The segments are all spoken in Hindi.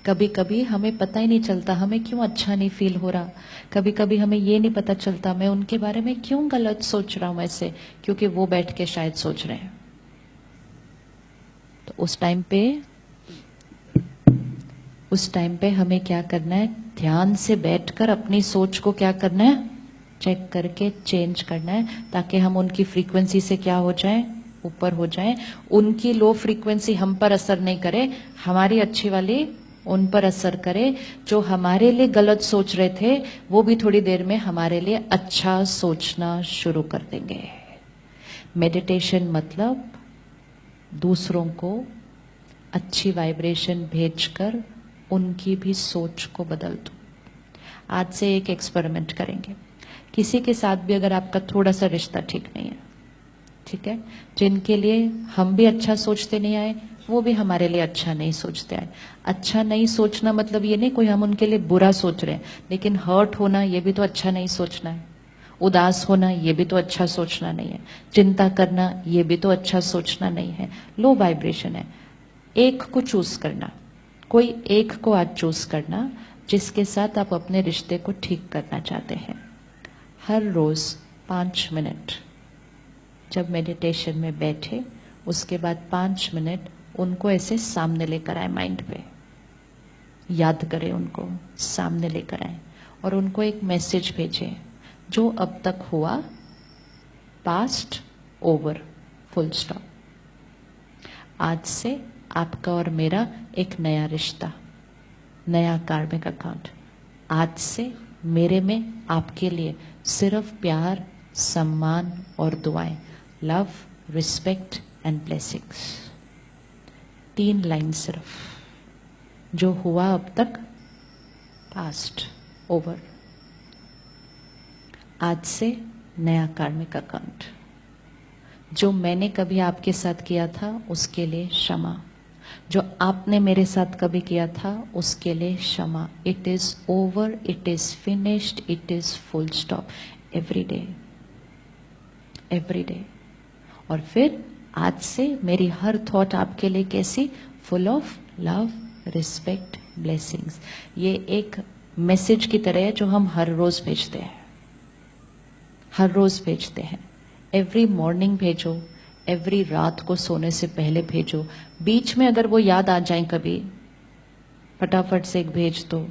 कभी कभी हमें पता ही नहीं चलता हमें क्यों अच्छा नहीं फील हो रहा, कभी कभी हमें ये नहीं पता चलता मैं उनके बारे में क्यों गलत सोच रहा हूं ऐसे, क्योंकि वो बैठ के शायद सोच रहे हैं। तो उस टाइम पे हमें क्या करना है, ध्यान से बैठकर अपनी सोच को क्या करना है, चेक करके चेंज करना है, ताकि हम उनकी फ्रीक्वेंसी से क्या हो जाए, ऊपर हो जाए। उनकी लो फ्रीक्वेंसी हम पर असर नहीं करे, हमारी अच्छी वाली उन पर असर करे। जो हमारे लिए गलत सोच रहे थे वो भी थोड़ी देर में हमारे लिए अच्छा सोचना शुरू कर देंगे। मेडिटेशन मतलब दूसरों को अच्छी वाइब्रेशन भेजकर उनकी भी सोच को बदल दो। आज से एक एक्सपेरिमेंट करेंगे। किसी के साथ भी अगर आपका थोड़ा सा रिश्ता ठीक नहीं है, ठीक है, जिनके लिए हम भी अच्छा सोचते नहीं आए वो भी हमारे लिए अच्छा नहीं सोचते आए। अच्छा नहीं सोचना मतलब ये नहीं कोई हम उनके लिए बुरा सोच रहे हैं, लेकिन हर्ट होना ये भी तो अच्छा नहीं सोचना है, उदास होना ये भी तो अच्छा सोचना नहीं है, चिंता करना ये भी तो अच्छा सोचना नहीं है। लो वाइब्रेशन है। एक को चूज करना, कोई एक को आज चूज करना जिसके साथ आप अपने रिश्ते को ठीक करना चाहते हैं। हर रोज 5 मिनट जब मेडिटेशन में बैठे उसके बाद 5 मिनट उनको ऐसे सामने लेकर आए, माइंड पे याद करें, उनको सामने लेकर आए और उनको एक मैसेज भेजें, जो अब तक हुआ पास्ट ओवर, फुल स्टॉप। आज से आपका और मेरा एक नया रिश्ता, नया कार्मिक अकाउंट। आज से मेरे में आपके लिए सिर्फ प्यार, सम्मान और दुआएं, love, respect and blessings. 3 line सिर्फ, जो हुआ अब तक पास्ट ओवर। आज से नया कार्मिक अकाउंट। जो मैंने कभी आपके साथ किया था उसके लिए क्षमा, जो आपने मेरे साथ कभी किया था उसके लिए क्षमा। It is over, it is finished, it is full stop. Every day, every day. और फिर आज से मेरी हर थॉट आपके लिए कैसी, full of love, respect, blessings. ये एक मैसेज की तरह है जो हम हर रोज भेजते हैं, हर रोज भेजते हैं। एवरी मॉर्निंग भेजो, एवरी रात को सोने से पहले भेजो। बीच में अगर वो याद आ जाए कभी, फटाफट से एक भेज दो।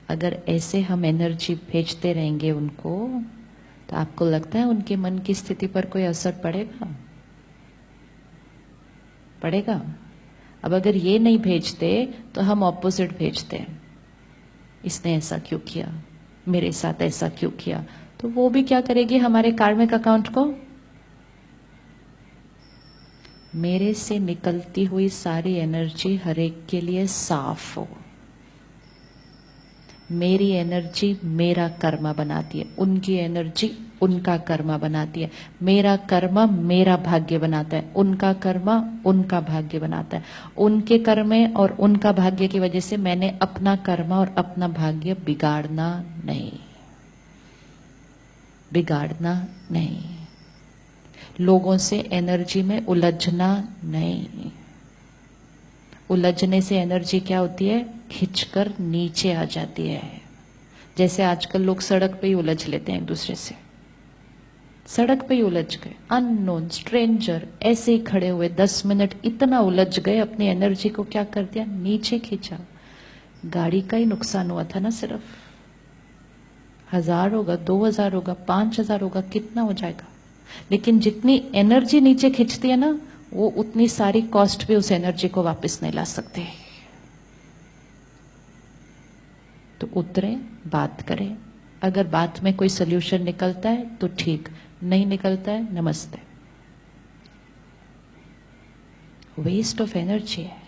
अगर ऐसे हम एनर्जी भेजते रहेंगे उनको, तो आपको लगता है उनके मन की स्थिति पर कोई असर पड़ेगा? पड़ेगा। अब अगर ये नहीं भेजते तो हम ऑपोजिट भेजते हैं, इसने ऐसा क्यों किया, मेरे साथ ऐसा क्यों किया। तो वो भी क्या करेगी, हमारे कार्मिक अकाउंट को, मेरे से निकलती हुई सारी एनर्जी हर एक के लिए साफ हो। मेरी एनर्जी मेरा कर्मा बनाती है, उनकी एनर्जी उनका कर्मा बनाती है। मेरा कर्मा मेरा भाग्य बनाता है, उनका कर्मा उनका भाग्य बनाता है। उनके कर्मे और उनका भाग्य की वजह से मैंने अपना कर्मा और अपना भाग्य बिगाड़ना नहीं, बिगाड़ना नहीं। लोगों से एनर्जी में उलझना नहीं। उलझने से एनर्जी क्या होती है, खिंचकर नीचे आ जाती है। जैसे आजकल लोग सड़क पे ही उलझ लेते हैं एक दूसरे से, सड़क पे ही उलझ गए, अननोन स्ट्रेंजर ऐसे ही खड़े हुए 10 मिनट इतना उलझ गए, अपनी एनर्जी को क्या कर दिया, नीचे खींचा। गाड़ी का ही नुकसान हुआ था ना, सिर्फ 1000 होगा, 2000 होगा, 5000 होगा, कितना हो जाएगा। लेकिन जितनी एनर्जी नीचे खींचती है ना, वो उतनी सारी कॉस्ट भी उस एनर्जी को वापस नहीं ला सकते। तो उतरे, बात करें। अगर बात में कोई सोल्यूशन निकलता है तो ठीक, नहीं निकलता है नमस्ते। वेस्ट ऑफ एनर्जी है।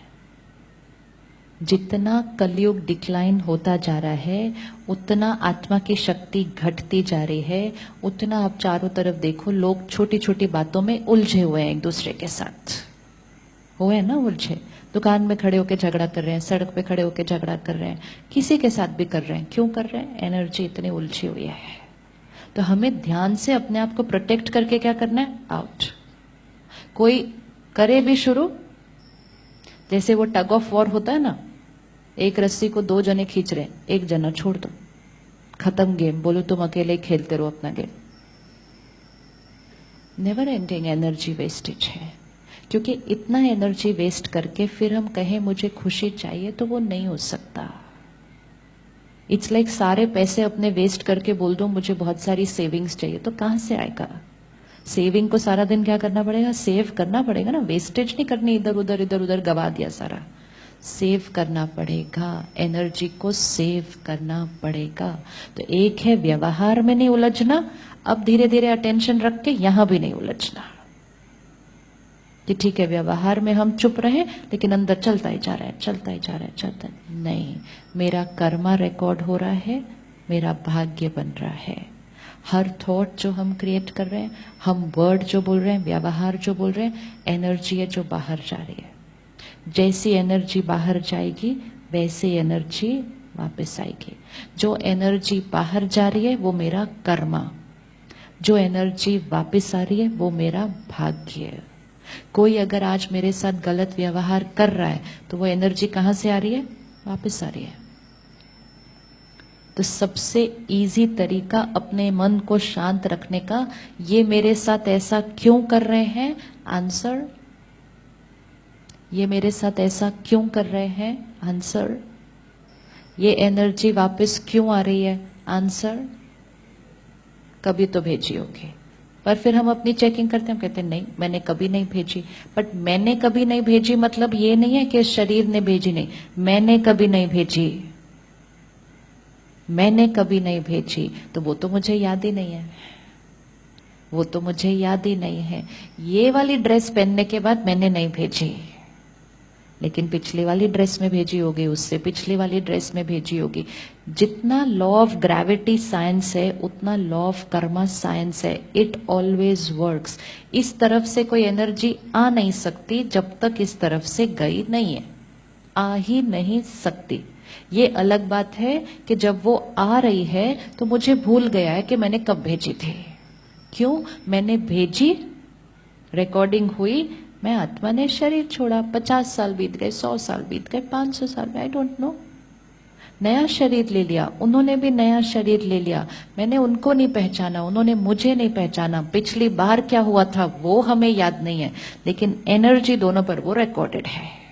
जितना कलयुग डिक्लाइन होता जा रहा है, उतना आत्मा की शक्ति घटती जा रही है। उतना आप चारों तरफ देखो, लोग छोटी छोटी बातों में उलझे हुए हैं, एक दूसरे के साथ हुए ना उलझे। दुकान में खड़े होकर झगड़ा कर रहे हैं, सड़क पे खड़े होकर झगड़ा कर रहे हैं, किसी के साथ भी कर रहे हैं। क्यों कर रहे हैं, एनर्जी इतनी उलझी हुई है। तो हमें ध्यान से अपने आप को प्रोटेक्ट करके क्या करना है, आउट। कोई करे भी शुरू, जैसे वो टग ऑफ वॉर होता है ना, एक रस्सी को 2 जने खींच रहे हैं, एक जना छोड़ दो, खत्म गेम। बोलो तुम अकेले खेलते रहो अपना game. Never ending energy wastage है, क्योंकि इतना एनर्जी वेस्ट करके फिर हम कहें मुझे खुशी चाहिए तो वो नहीं हो सकता। इट्स लाइक सारे पैसे अपने वेस्ट करके बोल दो मुझे बहुत सारी सेविंग्स चाहिए, तो कहां से आएगा? सेविंग को सारा दिन क्या करना पड़ेगा? सेव करना पड़ेगा ना, वेस्टेज नहीं करनी इधर उधर गवा दिया सारा। सेव करना पड़ेगा, एनर्जी को सेव करना पड़ेगा। तो एक है व्यवहार में नहीं उलझना, अब धीरे धीरे अटेंशन रख के यहां भी नहीं उलझना कि ठीक है व्यवहार में हम चुप रहे लेकिन अंदर चलता ही जा रहा है, चलता ही जा रहा है, चलता है। नहीं, मेरा कर्मा रिकॉर्ड हो रहा है, मेरा भाग्य बन रहा है। हर थॉट जो हम क्रिएट कर रहे हैं, हम वर्ड जो बोल रहे हैं, व्यवहार जो बोल रहे हैं, एनर्जी है जो बाहर जा रही है। जैसी एनर्जी बाहर जाएगी वैसी एनर्जी वापस आएगी। जो एनर्जी बाहर जा रही है वो मेरा कर्मा, जो एनर्जी वापस आ रही है वो मेरा भाग्य है। कोई अगर आज मेरे साथ गलत व्यवहार कर रहा है तो वो एनर्जी कहां से आ रही है? वापस आ रही है। तो सबसे इजी तरीका अपने मन को शांत रखने का, ये मेरे साथ ऐसा क्यों कर रहे हैं? आंसर। ये मेरे साथ ऐसा क्यों कर रहे हैं? आंसर। ये एनर्जी वापस क्यों आ रही है? आंसर। कभी तो भेजी होगी, पर फिर हम अपनी चेकिंग करते हैं, हम कहते हैं नहीं मैंने कभी नहीं भेजी। बट मैंने कभी नहीं भेजी मतलब ये नहीं है कि शरीर ने भेजी, नहीं, मैंने कभी नहीं भेजी, मैंने कभी नहीं भेजी, तो वो तो मुझे याद ही नहीं है, वो तो मुझे याद ही नहीं है। ये वाली ड्रेस पहनने के बाद मैंने नहीं भेजी, लेकिन पिछली वाली ड्रेस में भेजी होगी, उससे पिछली वाली ड्रेस में भेजी होगी। जितना लॉ ऑफ ग्रेविटी साइंस है उतना लॉ ऑफ कर्मा साइंस है। It always works. इस तरफ से कोई एनर्जी आ नहीं सकती जब तक इस तरफ से गई नहीं है, आ ही नहीं सकती। ये अलग बात है कि जब वो आ रही है तो मुझे भूल गया है कि मैंने कब भेजी थी। क्यों मैंने भेजी? रिकॉर्डिंग हुई, मैं आत्मा ने शरीर छोड़ा, 50 साल बीत गए, 100 साल बीत गए, 500 साल में, आई डोंट नो। नया शरीर ले लिया, उन्होंने भी नया शरीर ले लिया। मैंने उनको नहीं पहचाना, उन्होंने मुझे नहीं पहचाना। पिछली बार क्या हुआ था वो हमें याद नहीं है, लेकिन एनर्जी दोनों पर वो रिकॉर्डेड है।